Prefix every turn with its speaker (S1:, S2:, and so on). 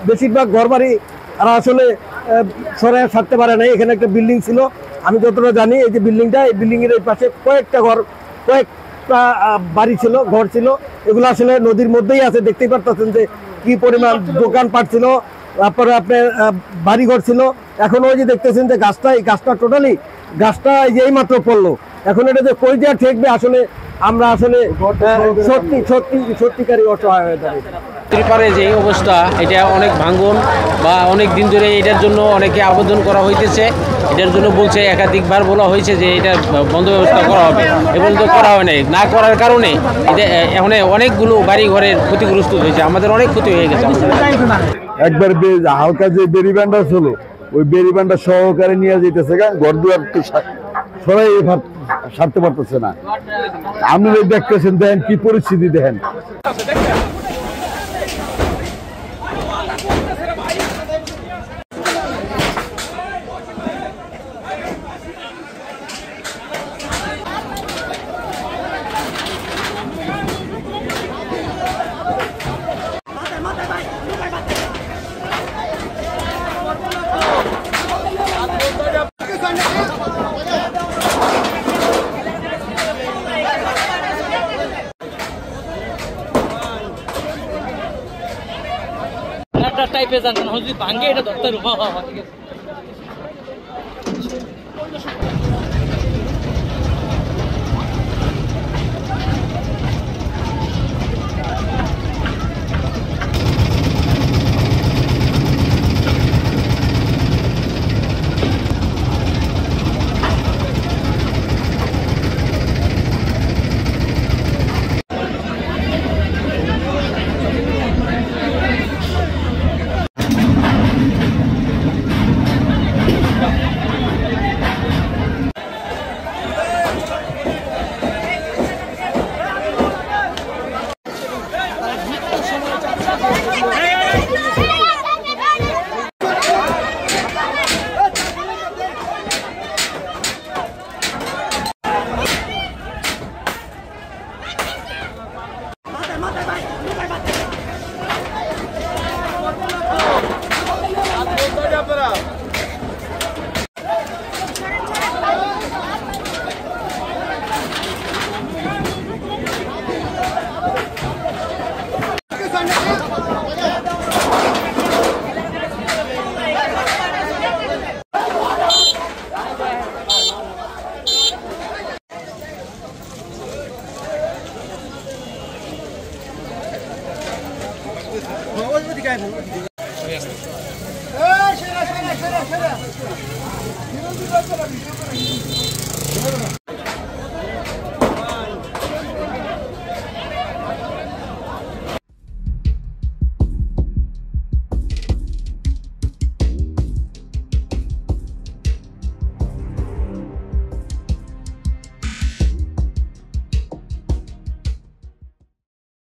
S1: বেশিরভাগ ঘরবাড়ি আর আসলে সরাই ছাড়তে পারে নাই। এখানে একটা বিল্ডিং ছিল, আমি যতটা জানি এই যে বিল্ডিংটা, এই বিল্ডিং এর পাশে কয়েকটা বাড়ি ছিল, ঘর ছিল, এগুলো আসলে নদীর মধ্যেই আছে। দেখতেই পারতেছেন যে কি পরিমাণ দোকানপাট ছিল, তারপরে আপনার বাড়িঘর ছিল। এখন ওই যে দেখতেছেন যে গাছটা টোটালি এই মাত্র পড়লো। এখন এটা যে কই দেওয়া ঠেকবে আসলে আমরা আসলে সত্যিকারই অসহায় হয়ে দাঁড়িয়ে।
S2: ত্রিপারে যে অবস্থা, এটা অনেক ভাঙন বা অনেক দিন ধরে এটার জন্য অনেকে আবেদন করা হইতেছে। এটার জন্য বলছে, একাধিকবার বলা হয়েছে যে এটা বন্ধ ব্যবস্থা করা হবে, এবং তো করা হয় নাই। না করার কারণে এটা এখন অনেকগুলো বাড়ি ঘরের ক্ষতিগ্রস্ত হয়েছে, আমাদের অনেক ক্ষতি হয়ে গেছে।
S3: একবার হালকা যে বেরিবান্ডা ছিল, ওই বেরিবান্ডা সহকারে নিয়ে যেতেছে, ঘর দুয়ার তো সবাই সারতে পারতেছে না। আপনি দেখতেছেন, দেখেন কি পরিস্থিতি, দেখেন।
S4: টাইপের জানতেন যদি ভাঙ্গে এটা ধরতে ঠিক আছে।